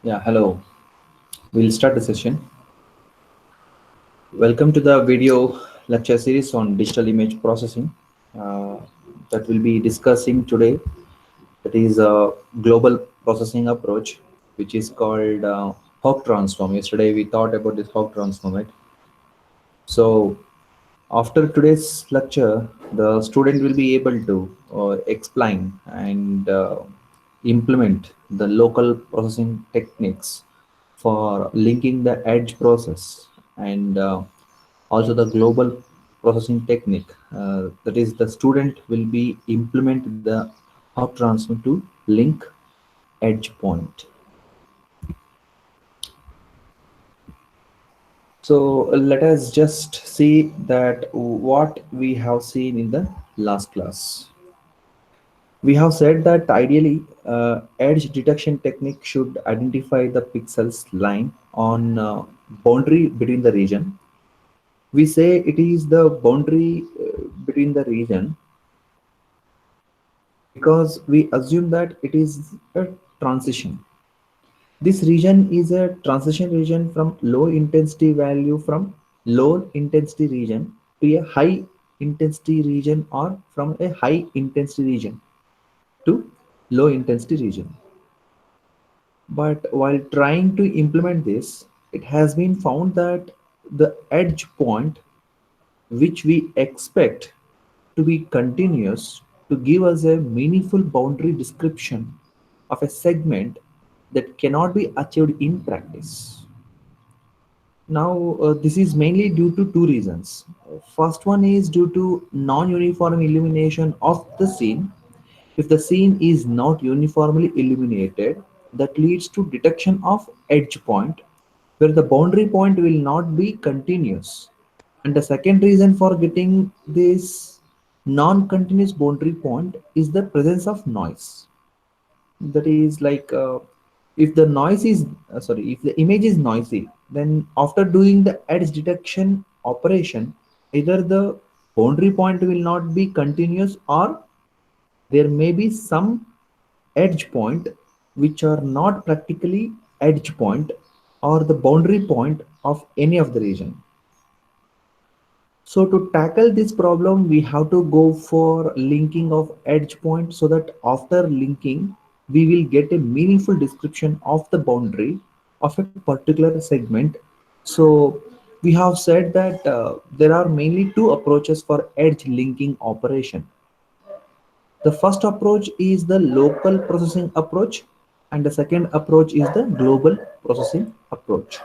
Yeah, hello. We'll start the session. Welcome to the video lecture series on digital image processing uh, that we'll be discussing today. That is a global processing approach, which is called Hawk transform. Yesterday we thought about this Hawk transform, right? So after today's lecture, the student will be able to explain and implement the local processing techniques for linking the edge process and also the global processing technique. That is, the student will be implement the hub transfer to link edge point. So let us just see that what we have seen in the last class. We have said that ideally, edge detection technique should identify the pixels line on boundary between the region. We say it is the boundary between the region because we assume that it is a transition. This region is a transition region from low intensity value from low intensity region to a high intensity region or from a high intensity region to low intensity region. But while trying to implement this, it has been found that the edge point, which we expect to be continuous to give us a meaningful boundary description of a segment that cannot be achieved in practice. Now, this is mainly due to two reasons. First one is due to non-uniform illumination of the scene. If the scene is not uniformly illuminated, that leads to detection of edge point, where the boundary point will not be continuous. And the second reason for getting this non-continuous boundary point is the presence of noise. That is like if the noise is if the image is noisy, then after doing the edge detection operation, either the boundary point will not be continuous or there may be some edge point which are not practically edge point or the boundary point of any of the region. So to tackle this problem, we have to go for linking of edge point so that after linking, we will get a meaningful description of the boundary of a particular segment. So we have said that there are mainly two approaches for edge linking operation. The first approach is the local processing approach, and the second approach is the global processing approach.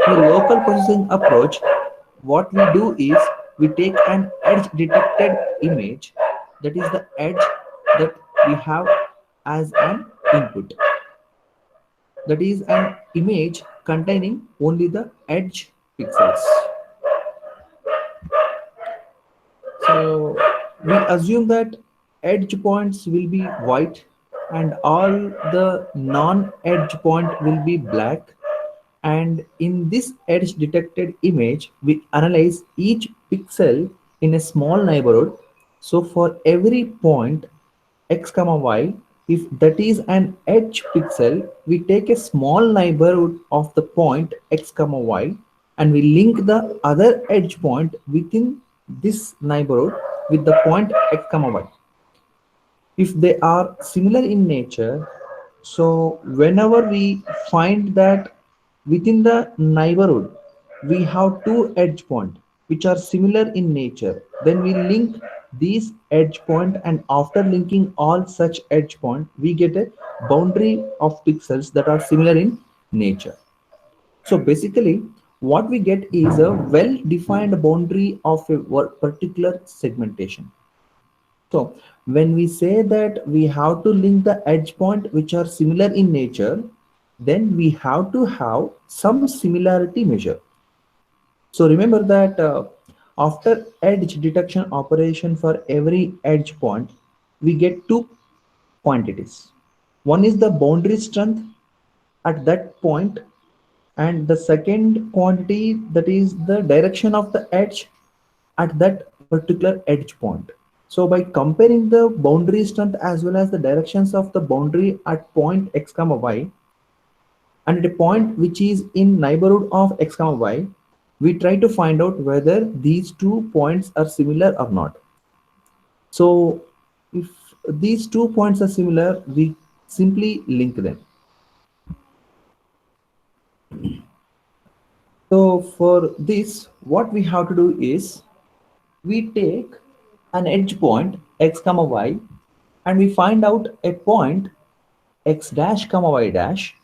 In the local processing approach, what we do is we take an edge detected image, that is the edge that we have as an input. That is an image containing only the edge pixels. So we assume that edge points will be white and all the non-edge point will be black. And in this edge detected image, we analyze each pixel in a small neighborhood. So for every point x comma y, if that is an edge pixel, we take a small neighborhood of the point x comma y and we link the other edge point within this neighborhood with the point x comma y. If they are similar in nature, so whenever we find that within the neighborhood we have two edge point which are similar in nature, then we link these edge point, and after linking all such edge point we get a boundary of pixels that are similar in nature. So basically what we get is a well defined boundary of a particular segmentation. So when we say that we have to link the edge point which are similar in nature, then we have to have some similarity measure. So remember that after edge detection operation for every edge point, we get two quantities. One is the boundary strength at that point, and the second quantity, that is the direction of the edge at that particular edge point. So by comparing the boundary strength as well as the directions of the boundary at point x comma y, and at a point which is in neighborhood of x comma y, we try to find out whether these 2 points are similar or not. So if these 2 points are similar, we simply link them. So for this, what we have to do is we take an edge point x comma y and we find out a point x dash comma y dash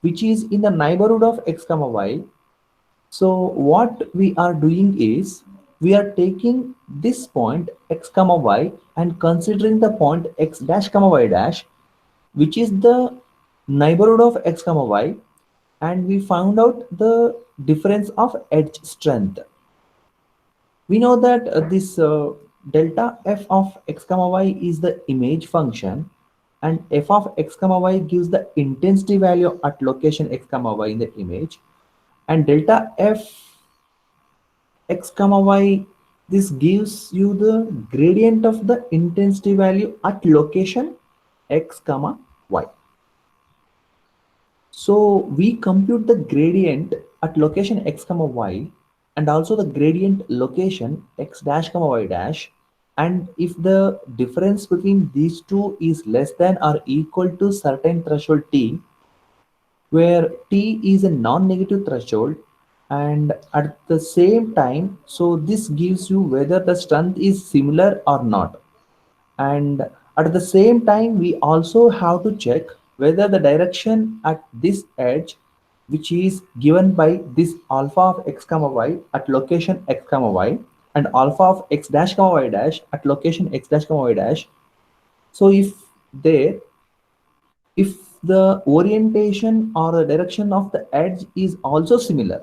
which is in the neighborhood of x comma y. So what we are doing is we are taking this point x comma y and considering the point x dash comma y dash which is the neighborhood of x comma y, and we found out the difference of edge strength. We know that this delta f of x comma y is the image function, and f of x comma y gives the intensity value at location x comma y in the image, and delta f x comma y, this gives you the gradient of the intensity value at location x comma y. So we compute the gradient at location x comma y and also the gradient location x dash comma y dash, and if the difference between these two is less than or equal to certain threshold t, where t is a non-negative threshold, and at the same time, so this gives you whether the strength is similar or not. And at the same time we also have to check whether the direction at this edge, which is given by this alpha of x comma y at location x comma y and alpha of x dash comma y dash at location x dash comma y dash, so there if the orientation or the direction of the edge is also similar,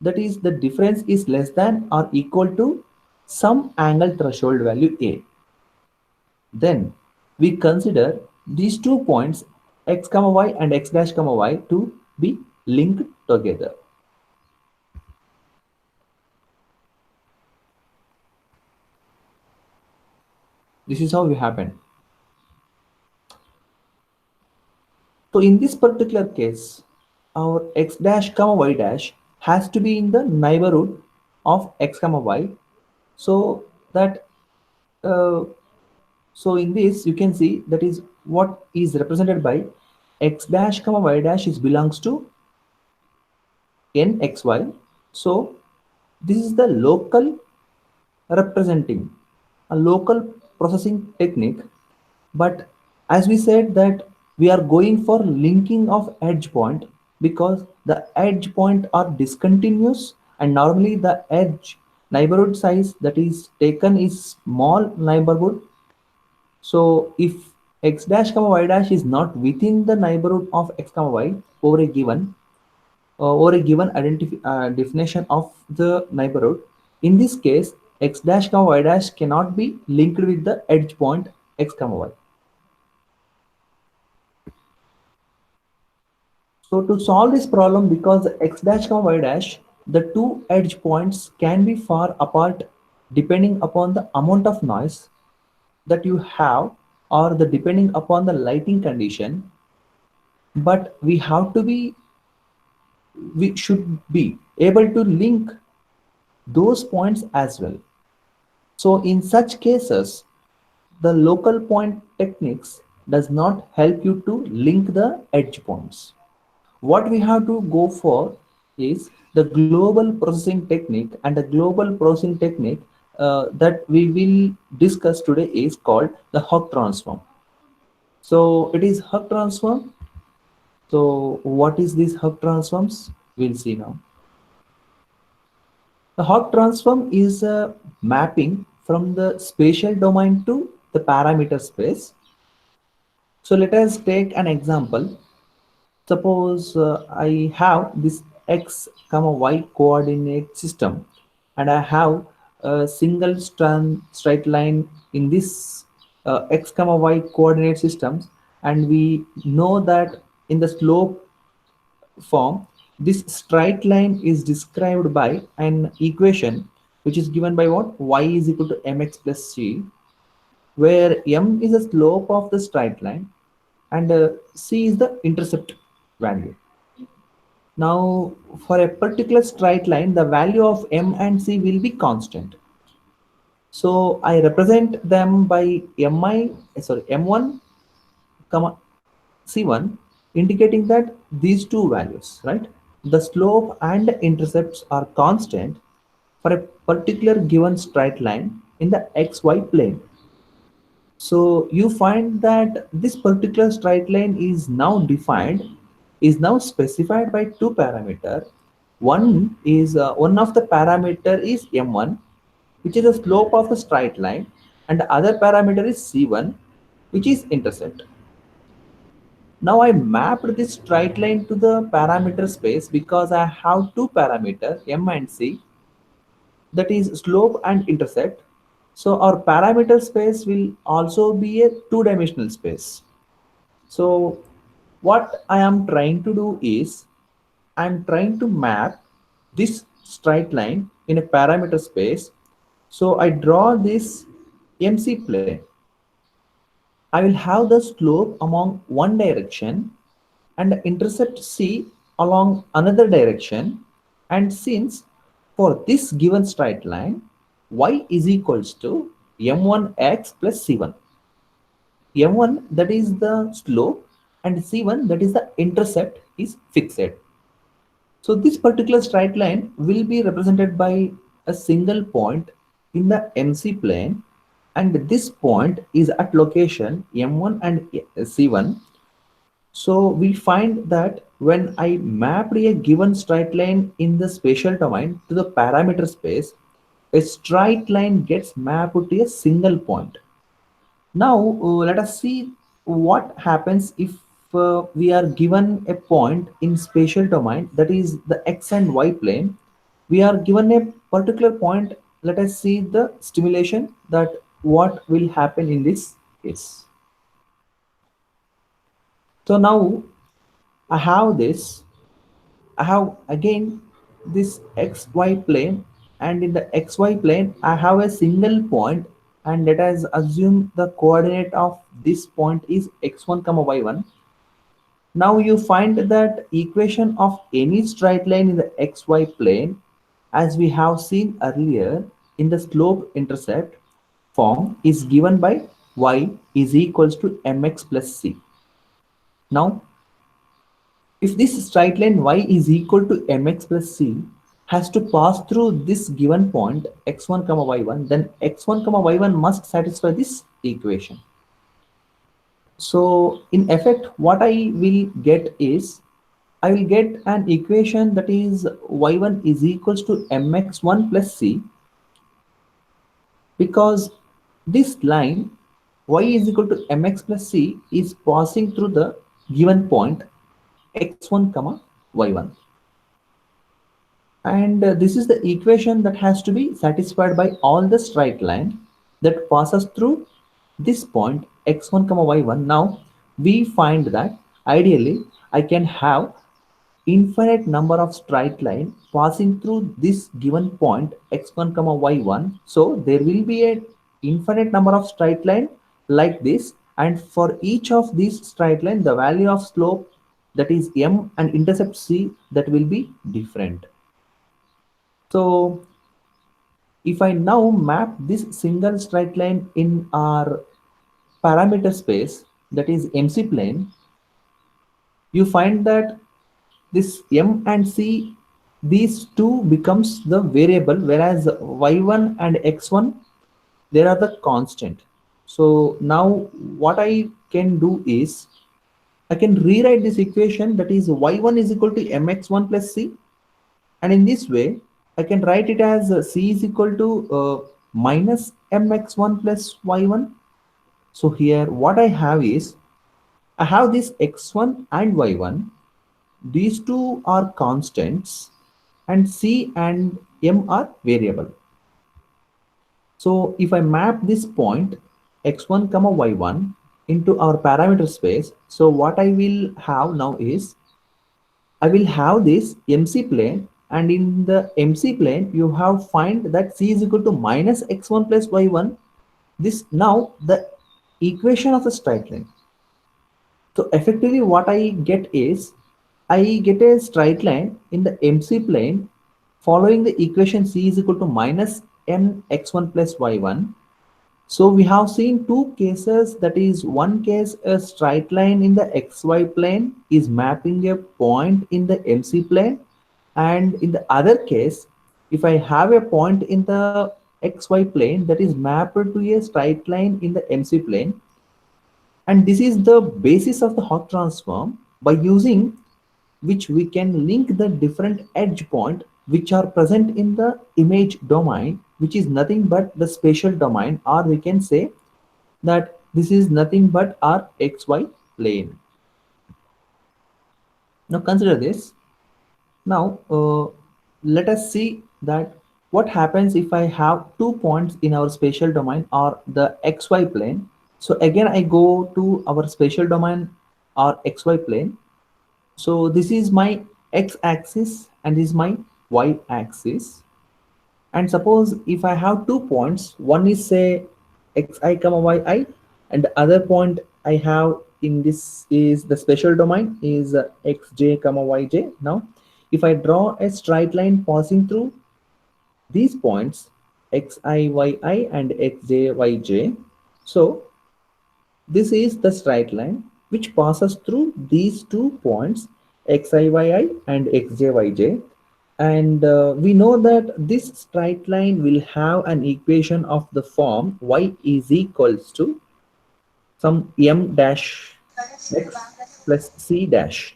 that is the difference is less than or equal to some angle threshold value a, then we consider these 2 points x comma y and x dash comma y to be linked together. This is how we happen. So in this particular case, our x dash comma y dash has to be in the neighborhood of x comma y, so that uh, so in this you can see that is what is represented by x dash comma y dash is belongs to nxy. So this is the local representing a local processing technique. But as we said that we are going for linking of edge point because the edge point are discontinuous, and normally the edge neighborhood size that is taken is small neighborhood. So if x dash comma y dash is not within the neighborhood of x comma y over a given definition of the neighborhood, in this case x dash comma y dash cannot be linked with the edge point x comma y. So to solve this problem, because x dash comma y dash, the two edge points can be far apart depending upon the amount of noise that you have or the depending upon the lighting condition, but we should be able to link those points as well. So in such cases, the local point techniques does not help you to link the edge points. What we have to go for is the global processing technique, and the global processing technique that we will discuss today is called the Hawk transform. So it is Hawk transform. So what is this Hawk transforms? We'll see now. The Hawk transform is a mapping from the spatial domain to the parameter space. So let us take an example. Suppose I have this x comma y coordinate system, and I have a single straight line in this x comma y coordinate systems, and we know that in the slope form this straight line is described by an equation which is given by what, y is equal to mx plus c, where m is the slope of the straight line and c is the intercept value. Now, for a particular straight line, the value of m and c will be constant. So I represent them by m1 comma c1, indicating that these two values, right? The slope and intercepts are constant for a particular given straight line in the xy plane. So you find that this particular straight line is now specified by two parameter. One of the parameter is m1, which is the slope of the straight line, and the other parameter is c1, which is intercept. Now I mapped this straight line to the parameter space because I have two parameter m and c, that is slope and intercept. So our parameter space will also be a two-dimensional space. So what I am trying to do is I'm trying to map this straight line in a parameter space. So I draw this MC plane. I will have the slope along one direction and the intercept C along another direction. And since for this given straight line, y is equals to m1x plus c1. m1, that is the slope, and c1, that is the intercept, is fixed. So this particular straight line will be represented by a single point in the MC plane, and this point is at location m1 and c1. So we find that when I mapped a given straight line in the spatial domain to the parameter space, a straight line gets mapped to a single point. Now let us see what happens if we are given a point in spatial domain, that is the x and y plane. We are given a particular point. Let us see the stimulation, that what will happen in this case. So now I have this. I have again this xy plane, and in the xy plane I have a single point, and let us assume the coordinate of this point is x1 comma y1. Now you find that equation of any straight line in the xy plane, as we have seen earlier in the slope intercept form, is given by y is equals to mx plus c. Now if this straight line y is equal to mx plus c has to pass through this given point x1 comma y1, then x1 comma y1 must satisfy this equation. So in effect, what I will get is I will get an equation that is y1 is equals to mx1 plus c, because this line y is equal to mx plus c is passing through the given point x1 comma y1, and this is the equation that has to be satisfied by all the straight line that passes through this point x1 comma y1. Now we find that ideally I can have infinite number of straight line passing through this given point x1 comma y1. So there will be a infinite number of straight line like this, and for each of these straight line the value of slope, that is m, and intercept c, that will be different. So if I now map this single straight line in our parameter space, that is MC plane, you find that this m and c, these two becomes the variable, whereas y1 and x1, they are the constant. So now what I can do is I can rewrite this equation, that is y1 is equal to mx1 plus c, and in this way I can write it as c is equal to minus mx1 plus y1. So here what I have is I have this x1 and y1. These two are constants and c and m are variable. So if I map this point x1 comma y1 into our parameter space, so what I will have now is I will have this MC plane, and in the MC plane you have find that c is equal to minus x1 plus y1. This now the equation of the straight line. So effectively what I get is I get a straight line in the MC plane following the equation c is equal to minus mx1 plus y1. So we have seen two cases, that is one case a straight line in the xy plane is mapping a point in the MC plane, and in the other case if I have a point in the xy plane that is mapped to a straight line in the MC plane. And this is the basis of the Hawk transform, by using which we can link the different edge point which are present in the image domain, which is nothing but the spatial domain, or we can say that this is nothing but our xy plane. Now consider this. Now let us see that what happens if I have 2 points in our spatial domain or the xy plane. So again I go to our spatial domain or xy plane. So this is my x-axis and this is my y-axis. And suppose if I have 2 points, one is say xi comma yi, and the other point I have in this is the special domain is xj comma yj. Now if I draw a straight line passing through these points xi yi and xj yj, so this is the straight line which passes through these 2 points xiyi and xjyj. And we know that this straight line will have an equation of the form y is equals to some m dash x plus c dash.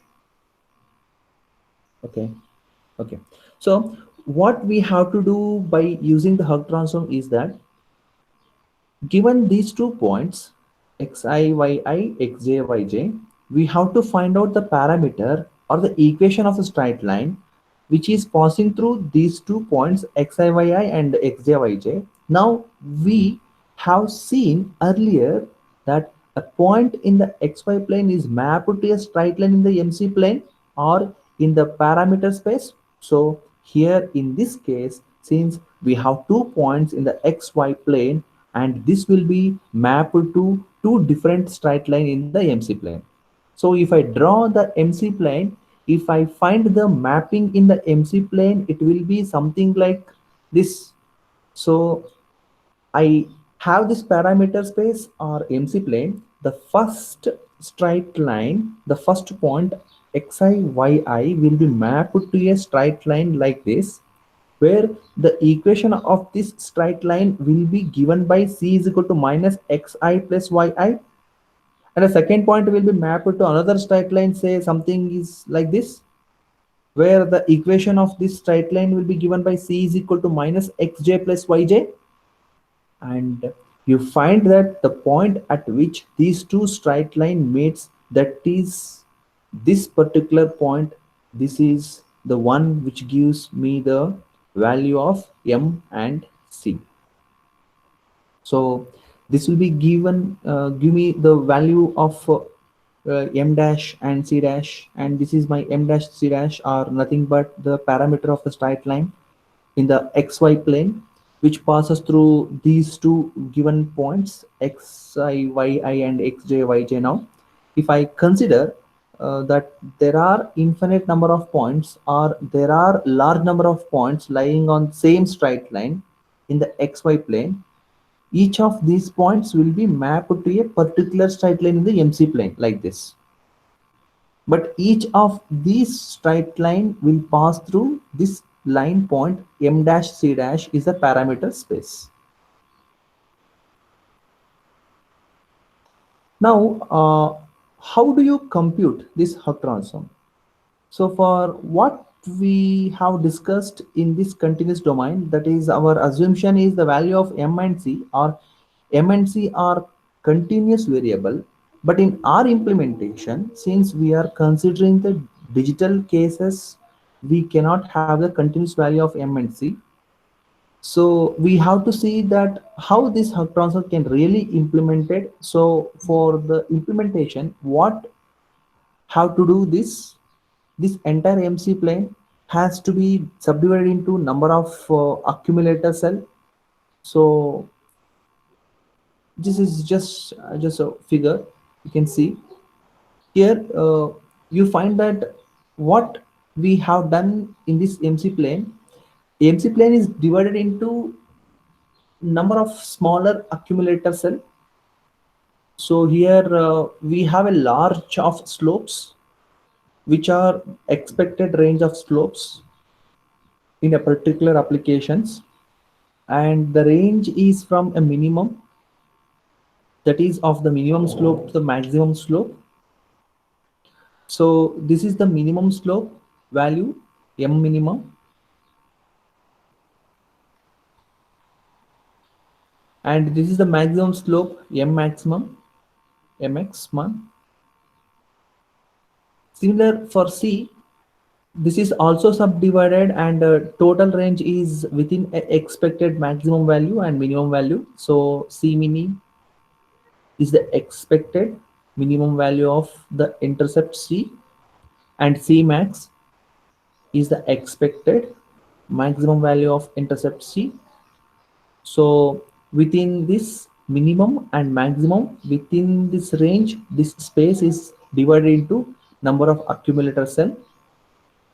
Okay. Okay. So what we have to do by using the Hug transform is that, given these 2 points xi, yi, xj, yj, we have to find out the parameter or the equation of a straight line which is passing through these 2 points xi, yi and xj, yj. Now we have seen earlier that a point in the xy plane is mapped to a straight line in the MC plane or in the parameter space. So here in this case, since we have 2 points in the xy plane, and this will be mapped to two different straight line in the MC plane. So if I draw the MC plane, if I find the mapping in the MC plane, it will be something like this. So I have this parameter space or MC plane. The first straight line, the first point xi yi will be mapped to a straight line like this, where the equation of this straight line will be given by c is equal to minus xi plus yi. And the second point will be mapped to another straight line, say something is like this, where the equation of this straight line will be given by c is equal to minus xj plus yj. And you find that the point at which these two straight line meets, that is this particular point, this is the one which gives me the value of m and c. So this will be given give me the value of m dash and c dash, and this is my m dash c dash are nothing but the parameter of the straight line in the xy plane which passes through these two given points xi yi and xj yj. Now if I consider that there are infinite number of points, or there are large number of points lying on same straight line in the xy plane, each of these points will be mapped to a particular straight line in the MC plane like this. But each of these straight line will pass through this line point m dash c dash is a parameter space. Now, how do you compute this Hug transform? So for what we have discussed in this continuous domain, that is our assumption is the value of m and c, or m and c are continuous variable. But in our implementation, since we are considering the digital cases, we cannot have the continuous value of m and c. So we have to see that how this Hug transform can really implemented. So for the implementation, what have to do this entire MC plane has to be subdivided into number of accumulator cell. So this is just a figure you can see here. You find that what we have done in this MC plane is divided into number of smaller accumulator cell. So here we have a large of slopes, which are expected range of slopes in a particular applications, and the range is from a minimum, that is of the minimum slope to the maximum slope. So this is the minimum slope value, m minimum, and this is the maximum slope, m maximum, mx man. Similar for C, this is also subdivided, and total range is within a expected maximum value and minimum value. So C mini is the expected minimum value of the intercept C, and C max is the expected maximum value of intercept C. So within this minimum and maximum, within this range, this space is divided into number of accumulator cell.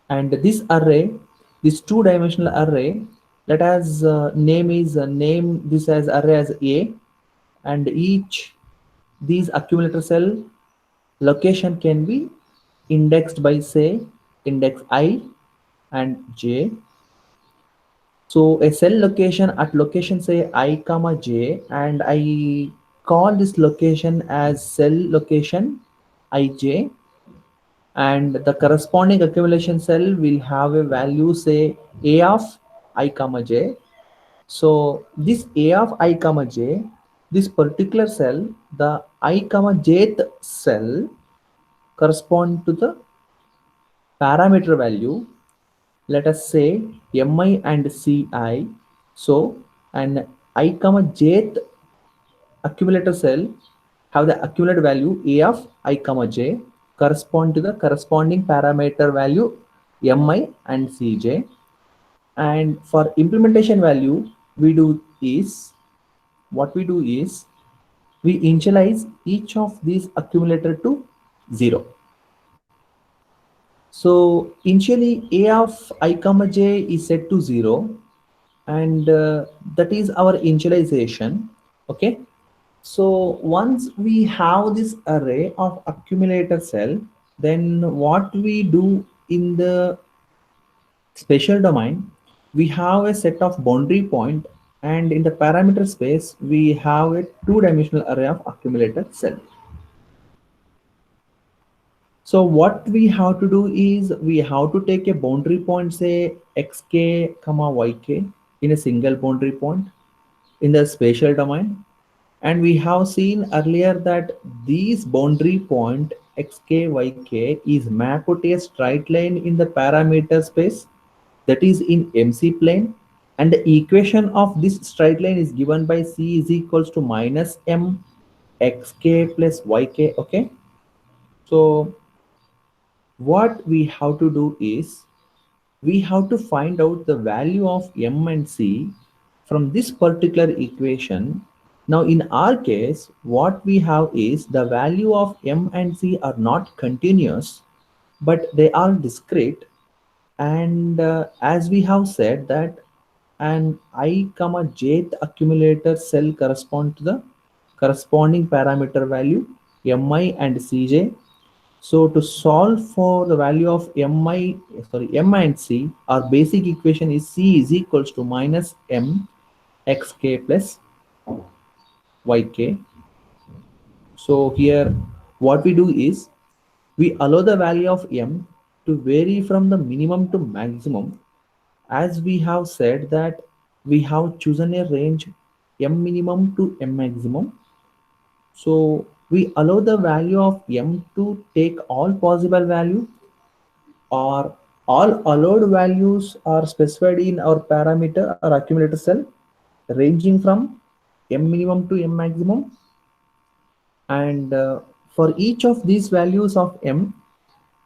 And this array, this two-dimensional array, let us name this as array as A, and each these accumulator cell location can be indexed by, say, index I and J. So a cell location at location, say, I comma J, and I call this location as cell location IJ, and the corresponding accumulation cell will have a value, say, A of I comma J. So this A of I comma J, this particular cell, the I comma Jth cell correspond to the parameter value, let us say mi and ci. So, and I comma jth accumulator cell have the accumulated value a of I comma j correspond to the corresponding parameter value mi and cj. And for implementation value, we do is what we do is we initialize each of these accumulator to 0. So initially a of I comma j is set to 0, and that is our initialization. Okay. So once we have this array of accumulator cell, then what we do in the spatial domain, we have a set of boundary point, and in the parameter space, we have a two-dimensional array of accumulator cell. So what we have to do is we have to take a boundary point, say xk comma yk, in a single boundary point in the spatial domain. And we have seen earlier that these boundary point xk yk is mapped to a straight line in the parameter space, that is in MC plane, and the equation of this straight line is given by c is equals to minus m xk plus yk. Okay. So what we have to do is we have to find out the value of m and c from this particular equation. Now in our case, what we have is the value of m and c are not continuous, but they are discrete. And as we have said that an I comma jth accumulator cell correspond to the corresponding parameter value mi and cj. So to solve for the value of m and c, our basic equation is c is equals to minus m xk plus yk. So here what we do is we allow the value of m to vary from the minimum to maximum, as we have said that we have chosen a range m minimum to m maximum. So we allow the value of m to take all possible value, or all allowed values are specified in our parameter or accumulator cell ranging from m minimum to m maximum. And for each of these values of m,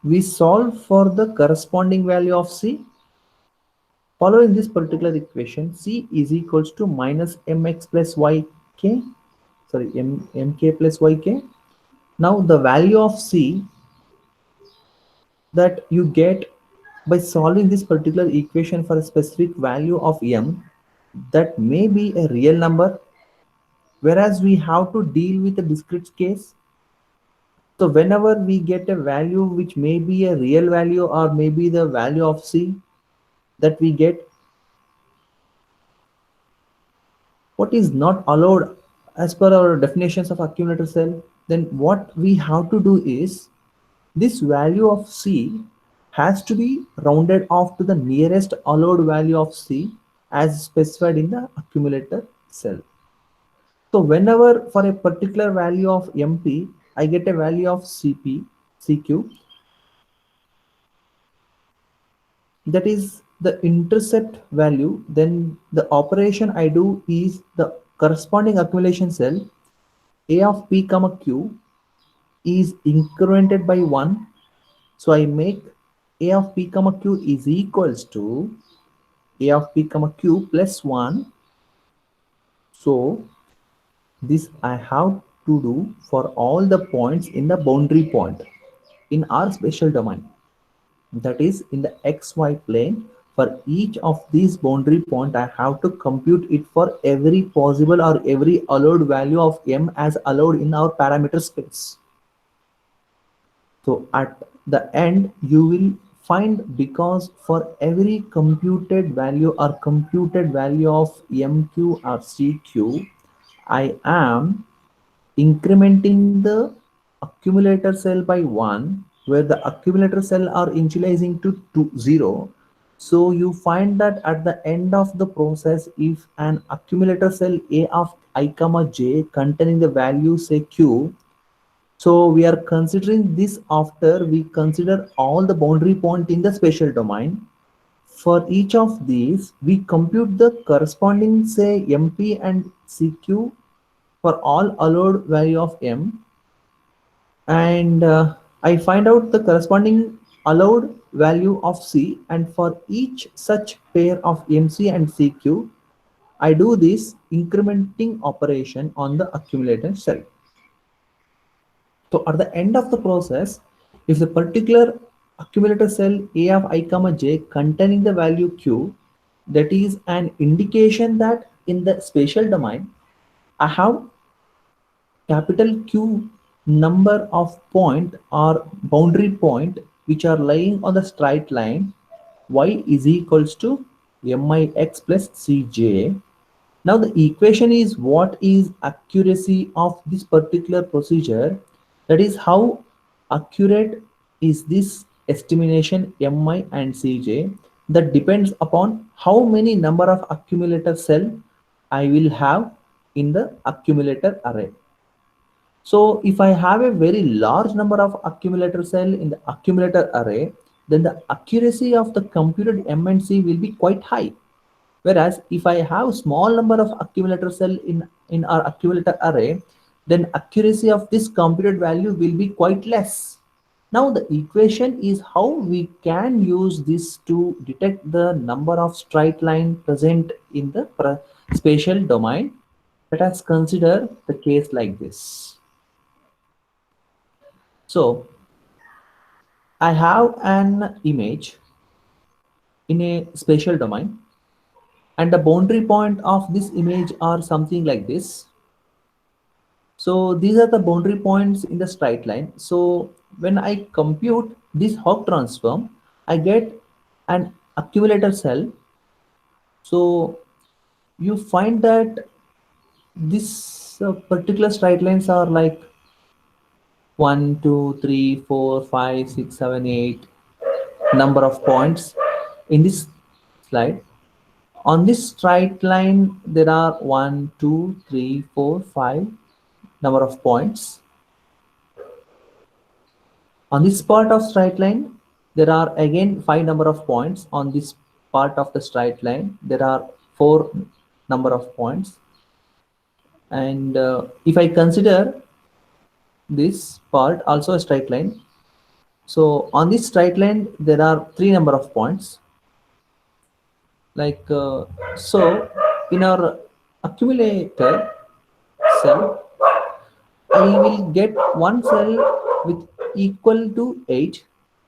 we solve for the corresponding value of c. Following this particular equation, c is equals to minus mx plus yk, mk plus yk. Now the value of c that you get by solving this particular equation for a specific value of m that may be a real number, whereas we have to deal with a discrete case. So whenever we get a value which may be a real value or maybe the value of c that we get, what is not allowed as per our definitions of accumulator cell, then what we have to do is this value of c has to be rounded off to the nearest allowed value of c as specified in the accumulator cell. So whenever for a particular value of mp, I get a value of cq, that is the intercept value, then the operation I do is the corresponding accumulation cell a of p comma q is incremented by 1. So I make a of p comma q is equals to a of p comma q plus 1. So this I have to do for all the points in the boundary point in our spatial domain, that is in the xy plane. For each of these boundary point I have to compute it for every possible or every allowed value of m as allowed in our parameter space. So at the end you will find, because for every computed value or computed value of mq or cq, I am incrementing the accumulator cell by 1, where the accumulator cell are initializing to 0. So you find that at the end of the process, if an accumulator cell a of I comma j containing the value say q, so we are considering this after we consider all the boundary point in the spatial domain. For each of these, we compute the corresponding say mp and cq for all allowed value of m, and I find out the corresponding allowed value of c, and for each such pair of mc and cq, I do this incrementing operation on the accumulator cell. So at the end of the process, if the particular accumulator cell A of I comma j containing the value q, that is an indication that in the spatial domain, I have capital Q number of point or boundary point which are lying on the straight line y is equals to mix plus cj. Now the equation is what is accuracy of this particular procedure, that is how accurate is this estimation mi and cj, that depends upon how many number of accumulator cell I will have in the accumulator array. So if I have a very large number of accumulator cell in the accumulator array, then the accuracy of the computed M and C will be quite high. Whereas if I have small number of accumulator cell in our accumulator array, then accuracy of this computed value will be quite less. Now the equation is how we can use this to detect the number of straight line present in the spatial domain. Let us consider the case like this. So I have an image in a spatial domain, and the boundary point of this image are something like this. So these are the boundary points in the straight line. So when I compute this Hawk transform, I get an accumulator cell. So you find that this particular straight lines are like 1, 2, 3, 4, 5, 6, 7, 8 number of points in this slide. On this straight line, there are 1, 2, 3, 4, 5 number of points. On this part of straight line, there are again 5 number of points. On this part of the straight line, there are 4 number of points. And if I consider this part also a straight line, so on this straight line, there are 3 number of points. Like so in our accumulator cell, I will get one cell with equal to 8,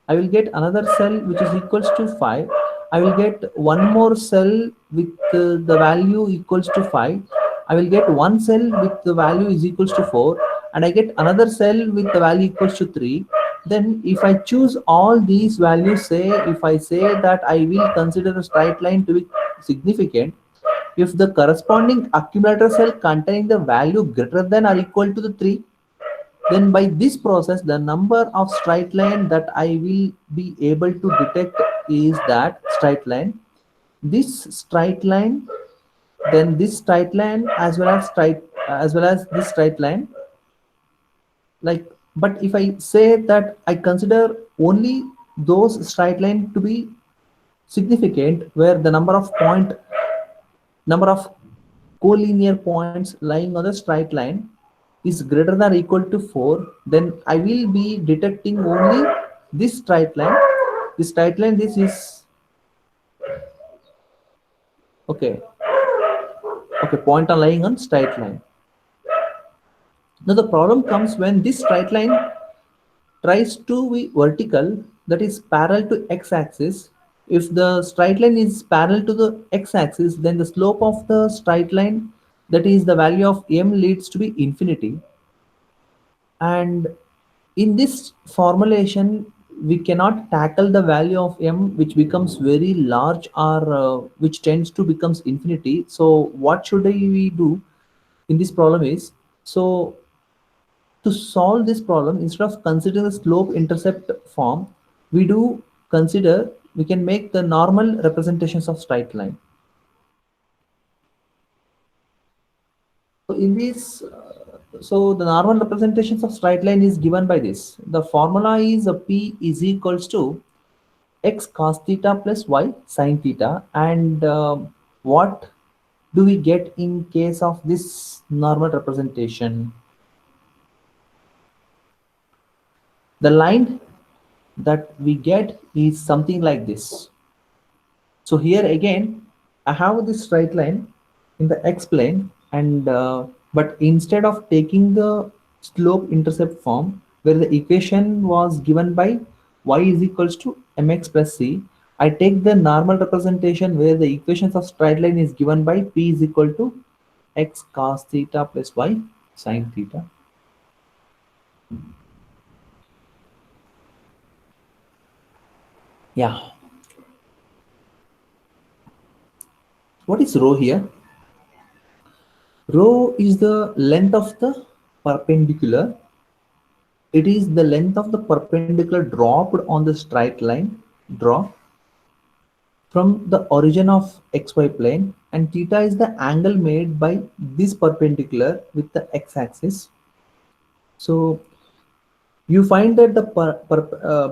I will get another cell which is equals to 5. I will get one more cell with the value equals to 5. I will get one cell with the value is equals to 4, and I get another cell with the value equals to 3. Then if I choose all these values, say if I say that I will consider a straight line to be significant if the corresponding accumulator cell containing the value greater than or equal to the 3, then by this process the number of straight line that I will be able to detect is that straight line, this straight line, then this straight line as well as this straight line. Like, but if I say that I consider only those straight line to be significant where the number of collinear points lying on the straight line is greater than or equal to 4, then I will be detecting only this straight line. This straight line, this is okay. Okay, point on lying on straight line. Now the problem comes when this straight line tries to be vertical, that is parallel to x-axis. If the straight line is parallel to the x-axis, then the slope of the straight line, that is the value of m, leads to be infinity. And in this formulation we cannot tackle the value of m which becomes very large or which tends to becomes infinity. So what should we do in this problem is, so to solve this problem, instead of considering the slope intercept form, we do consider, we can make the normal representations of straight line. So in this, so the normal representations of straight line is given by this. The formula is a P is equals to x cos theta plus y sin theta. And what do we get in case of this normal representation? The line that we get is something like this. So here again, I have this straight line in the x plane, and but instead of taking the slope intercept form where the equation was given by y is equals to mx plus c, I take the normal representation where the equations of straight line is given by p is equal to x cos theta plus y sin theta. Yeah. What is rho here? Rho is the length of the perpendicular. It is the length of the perpendicular dropped on the straight line draw from the origin of xy plane, and theta is the angle made by this perpendicular with the x-axis. So you find that the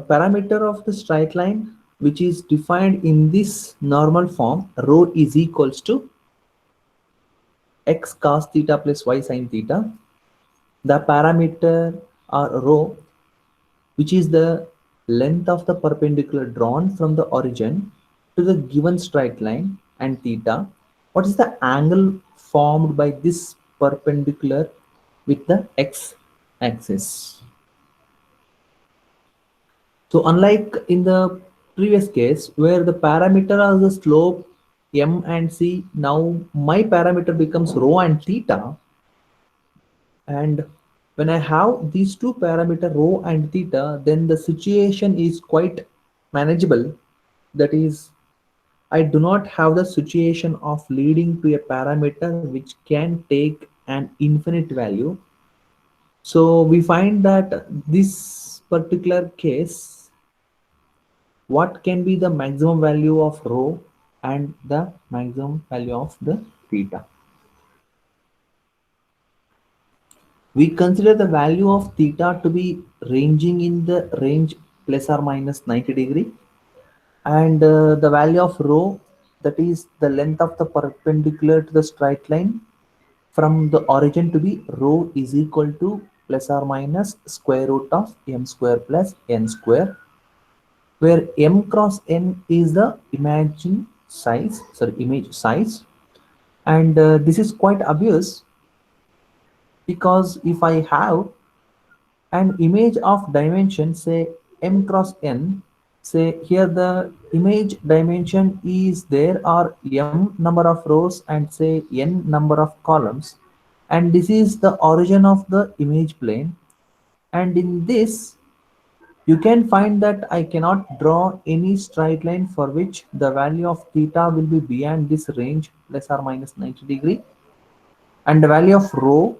parameter of the straight line, which is defined in this normal form, rho is equals to x cos theta plus y sin theta. The parameter or rho, which is the length of the perpendicular drawn from the origin to the given straight line, and theta, what is the angle formed by this perpendicular with the x-axis. So unlike in the previous case where the parameter are the slope m and c, now my parameter becomes rho and theta. And when I have these two parameter rho and theta, then the situation is quite manageable. That is, I do not have the situation of leading to a parameter which can take an infinite value. So we find that this particular case, what can be the maximum value of rho and the maximum value of the theta? We consider the value of theta to be ranging in the range plus or minus 90 degree, and the value of rho, that is the length of the perpendicular to the straight line from the origin, to be rho is equal to plus or minus square root of m square plus n square, where m cross n is the image size. And this is quite obvious, because if I have an image of dimension say m cross n, say here the image dimension is there are m number of rows and say n number of columns, and this is the origin of the image plane. And in this you can find that I cannot draw any straight line for which the value of theta will be beyond this range plus or minus 90 degree, and the value of rho,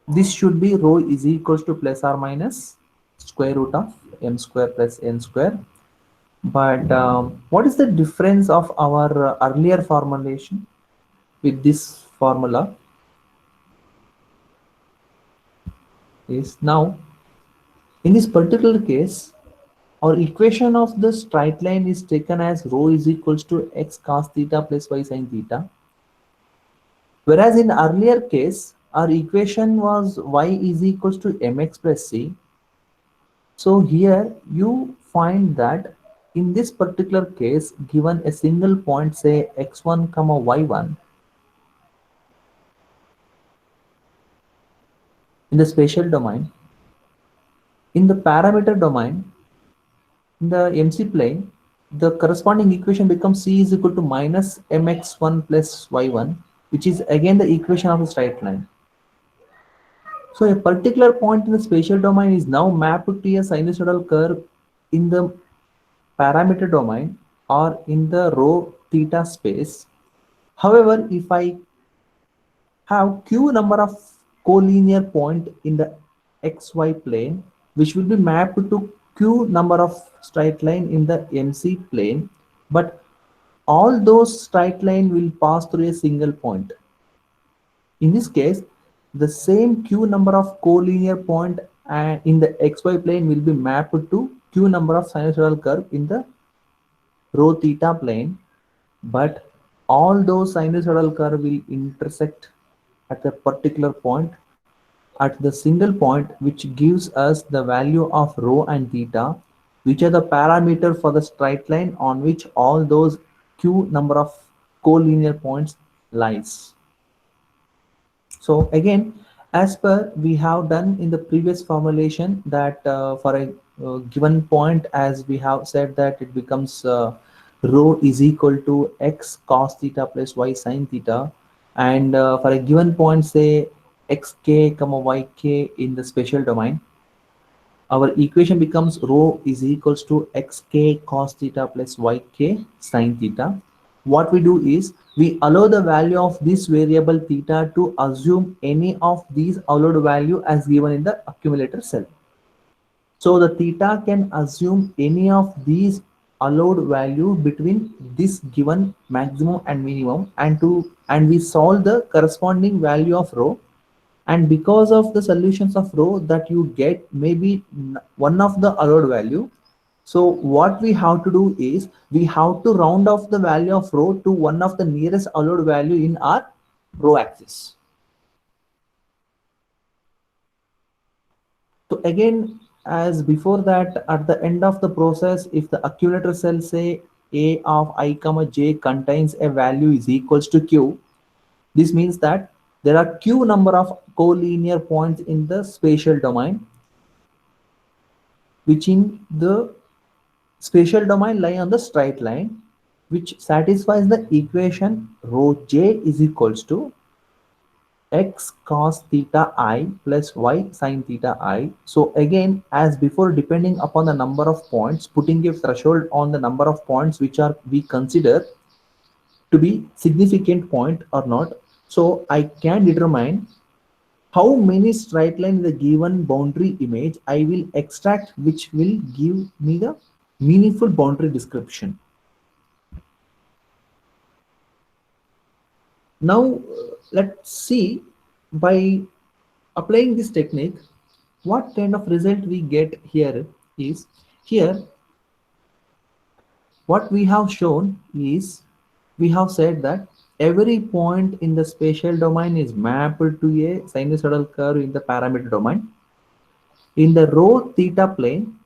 this should be rho is equals to plus or minus square root of m square plus n square. But what is the difference of our earlier formulation with this formula is now in this particular case our equation of the straight line is taken as rho is equals to x cos theta plus y sin theta, whereas in earlier case our equation was y is equals to mx plus c. So here you find that in this particular case, given a single point say x1 comma y1 in the spatial domain, in the parameter domain, in the MC plane, the corresponding equation becomes c is equal to minus mx1 plus y1, which is again the equation of a straight line. So a particular point in the spatial domain is now mapped to a sinusoidal curve in the parameter domain or in the rho theta space. However, if I have q number of collinear point in the xy plane, which will be mapped to q number of straight line in the MC plane, but all those straight line will pass through a single point. In this case, the same q number of collinear point in the xy plane will be mapped to q number of sinusoidal curve in the rho theta plane, but all those sinusoidal curve will intersect at a particular point at the single point, which gives us the value of rho and theta, which are the parameter for the straight line on which all those q number of collinear points lies. So again, as per we have done in the previous formulation that for a given point, as we have said that it becomes rho is equal to x cos theta plus y sin theta, and for a given point say xk comma yk in the spatial domain, our equation becomes rho is equals to xk cos theta plus yk sin theta. What we do is we allow the value of this variable theta to assume any of these allowed value as given in the accumulator cell. So the theta can assume any of these allowed value between this given maximum and minimum, and we solve the corresponding value of rho, and because of the solutions of rho that you get maybe one of the allowed value. So what we have to do is we have to round off the value of rho to one of the nearest allowed value in our rho axis. So again, as before that, at the end of the process, if the accumulator cell say a of I comma j contains a value is equals to q, this means that there are q number of collinear points in the spatial domain, which in the spatial domain lie on the straight line, which satisfies the equation rho j is equals to x cos theta I plus y sin theta I. So again, as before, depending upon the number of points, putting a threshold on the number of points which are we consider to be significant point or not. So I can determine how many straight line in the given boundary image I will extract, which will give me the meaningful boundary description. Now let's see, by applying this technique, what kind of result we get here is, here what we have shown is we have said that every point in the spatial domain is mapped to a sinusoidal curve in the parameter domain. In the rho theta plane,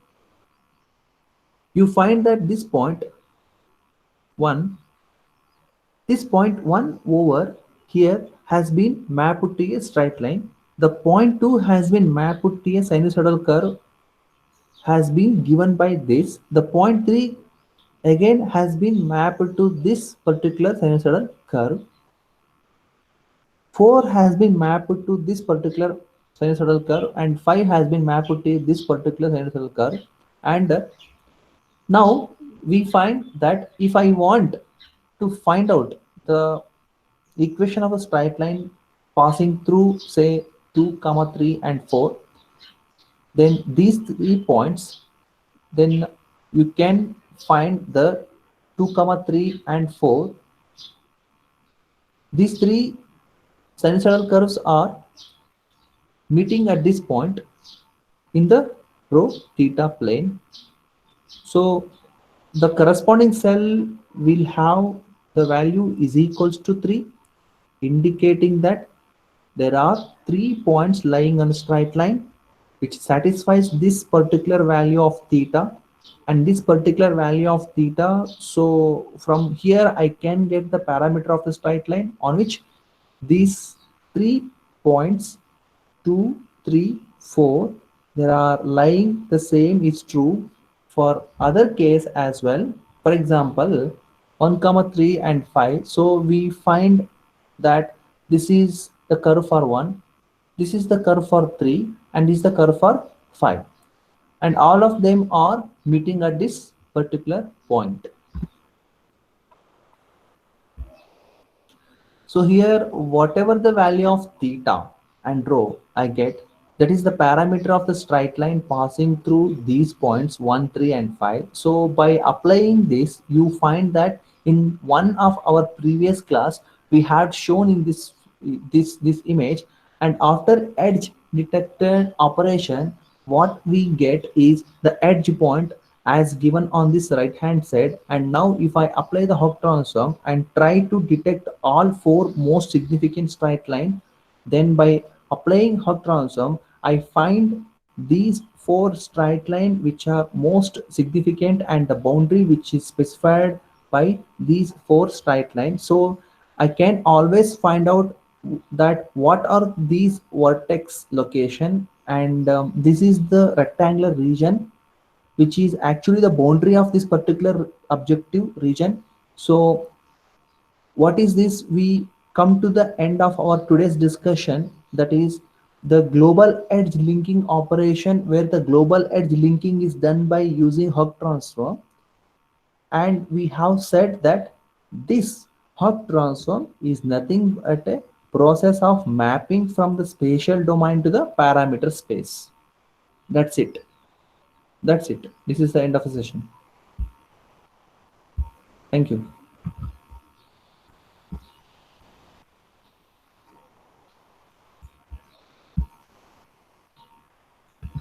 you find that this point 1, this point 1 over here has been mapped to a straight line. The point 2 has been mapped to a sinusoidal curve has been given by this. The point 3 again has been mapped to this particular sinusoidal curve. 4 has been mapped to this particular sinusoidal curve, and 5 has been mapped to this particular sinusoidal curve. And now we find that if I want to find out the equation of a straight line passing through say 2 comma 3 and 4, then these 3 points, then you can find the 2 comma 3 and 4. These three sinusoidal curves are meeting at this point in the rho theta plane. So the corresponding cell will have the value is equals to 3, indicating that there are 3 points lying on a straight line which satisfies this particular value of theta and this particular value of theta. So from here I can get the parameter of the straight line on which these 3 points 2, 3, 4, there are lying the same is true for other case as well. For example, 1 comma 3 and 5. So we find that this is the curve for 1, this is the curve for 3, and this is the curve for 5, and all of them are meeting at this particular point. So here, whatever the value of theta and rho I get, that is the parameter of the straight line passing through these points 1, 3, and 5. So by applying this, you find that in one of our previous class, we had shown in this image, and after edge detected operation, what we get is the edge point as given on this right hand side. And now if I apply the Hooke transform and try to detect all 4 most significant straight line, then by applying Hooke transform I find these 4 straight line which are most significant and the boundary which is specified by these 4 straight lines. So I can always find out that what are these vertex location, and this is the rectangular region which is actually the boundary of this particular objective region. So what is this? We come to the end of our today's discussion, that is the global edge linking operation, where the global edge linking is done by using Hooke transform. And we have said that this Hooke transform is nothing but a process of mapping from the spatial domain to the parameter space. That's it. That's it. This is the end of the session. Thank you.